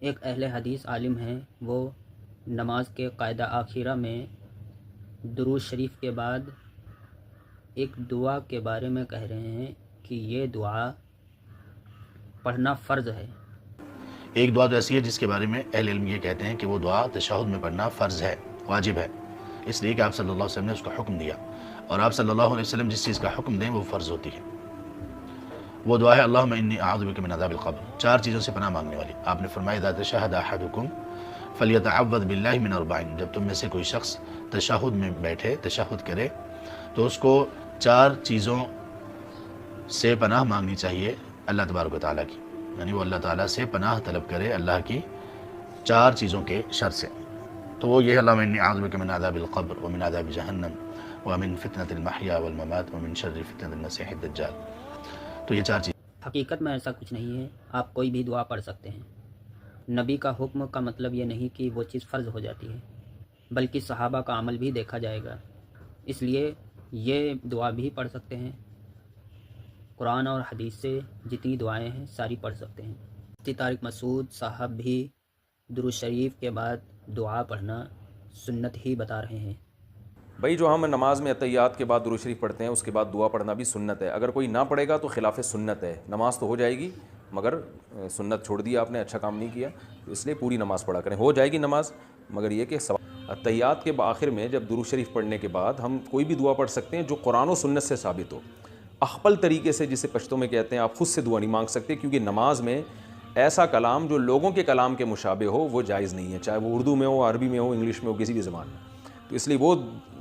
ایک اہل حدیث عالم ہیں، وہ نماز کے قاعدہ آخرہ میں درود شریف کے بعد ایک دعا کے بارے میں کہہ رہے ہیں کہ یہ دعا پڑھنا فرض ہے۔ ایک دعا تو ایسی ہے جس کے بارے میں اہل علم یہ کہتے ہیں کہ وہ دعا تشہد میں پڑھنا فرض ہے، واجب ہے، اس لیے کہ آپ صلی اللہ علیہ وسلم نے اس کا حکم دیا، اور آپ صلی اللہ علیہ وسلم جس چیز کا حکم دیں وہ فرض ہوتی ہے۔ وہ دعا ہے اللہم انی اعوذ بک من عذاب القبر، 4 چیزوں سے پناہ مانگنے والی۔ آپ نے فرمایا اذا تشہد احدکم فلیتعوذ باللہ من 4، جب تم میں سے کوئی شخص تشہد میں بیٹھے، تشہد کرے، تو اس کو 4 چیزوں سے پناہ مانگنی چاہیے اللہ تبارک و تعالیٰ کی، یعنی وہ اللہ تعالیٰ سے پناہ طلب کرے اللہ کی 4 چیزوں کے شر سے۔ تو وہ یہ اللہم انی اعوذ بک من عذاب القبر ومن عذاب جہنم ومن فتنة المحیا والممات ومن شر فتنة المسیح الدجال۔ تو یہ 4 چیزیں۔ حقیقت میں ایسا کچھ نہیں ہے، آپ کوئی بھی دعا پڑھ سکتے ہیں۔ نبی کا حکم کا مطلب یہ نہیں کہ وہ چیز فرض ہو جاتی ہے، بلکہ صحابہ کا عمل بھی دیکھا جائے گا، اس لیے یہ دعا بھی پڑھ سکتے ہیں۔ قرآن اور حدیث سے جتنی دعائیں ہیں ساری پڑھ سکتے ہیں۔ مفتی طارق مسعود صاحب بھی درود شریف کے بعد دعا پڑھنا سنت ہی بتا رہے ہیں۔ بھائی جو ہم نماز میں اتحیات کے بعد درود شریف پڑھتے ہیں اس کے بعد دعا پڑھنا بھی سنت ہے۔ اگر کوئی نہ پڑھے گا تو خلاف سنت ہے، نماز تو ہو جائے گی مگر سنت چھوڑ دی آپ نے، اچھا کام نہیں کیا، اس لیے پوری نماز پڑھا کریں۔ ہو جائے گی نماز مگر یہ کہ اتحیات کے آخر میں جب درود شریف پڑھنے کے بعد ہم کوئی بھی دعا پڑھ سکتے ہیں جو قرآن و سنت سے ثابت ہو۔ اخپل طریقے سے جسے پشتوں میں کہتے ہیں، آپ خود سے دعا نہیں مانگ سکتے، کیونکہ نماز میں ایسا کلام جو لوگوں کے کلام کے مشابہ ہو وہ جائز نہیں ہے، چاہے وہ اردو میں ہو، عربی میں ہو، انگلش میں ہو، کسی بھی زبان میں۔ تو اس لیے وہ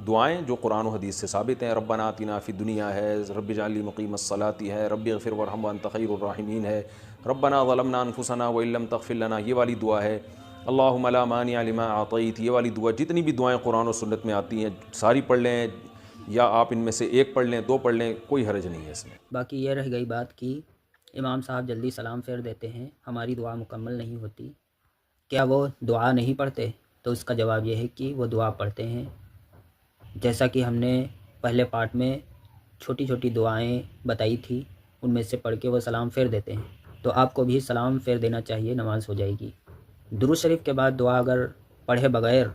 دعائیں جو قرآن و حدیث سے ثابت ہیں، ربنا آتنا فی الدنیا ہے، رب اجعلنی مقیم الصلاۃ ہے، رب اغفر وارحم وانت خیر الراحمین ہے، ربنا ظلمنا انفسنا وان لم تغفر لنا یہ والی دعا ہے، اللہم لا مانع لما اعطیت یہ والی دعا، جتنی بھی دعائیں قرآن و سنت میں آتی ہیں ساری پڑھ لیں، یا آپ ان میں سے ایک پڑھ لیں، 2 پڑھ لیں، کوئی حرج نہیں ہے اس میں۔ باقی یہ رہ گئی بات کہ امام صاحب جلدی سلام پھیر دیتے ہیں، ہماری دعا مکمل نہیں ہوتی، کیا وہ دعا نہیں پڑھتے؟ تو اس کا جواب یہ ہے کہ وہ دعا پڑھتے ہیں، جیسا کہ ہم نے پہلے پارٹ میں چھوٹی چھوٹی دعائیں بتائی تھی، ان میں سے پڑھ کے وہ سلام پھیر دیتے ہیں، تو آپ کو بھی سلام پھیر دینا چاہیے، نماز ہو جائے گی۔ درود شریف کے بعد دعا اگر پڑھے بغیر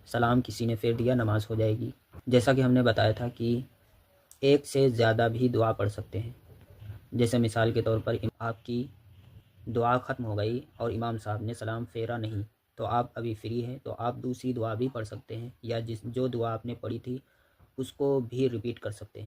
سلام کسی نے پھیر دیا، نماز ہو جائے گی۔ جیسا کہ ہم نے بتایا تھا کہ ایک سے زیادہ بھی دعا پڑھ سکتے ہیں، جیسے مثال کے طور پر آپ کی دعا ختم ہو گئی اور امام صاحب نے سلام پھیرا نہیں، تو آپ ابھی فری ہیں تو آپ دوسری دعا بھی پڑھ سکتے ہیں، یا جو دعا آپ نے پڑھی تھی اس کو بھی ریپیٹ کر سکتے ہیں۔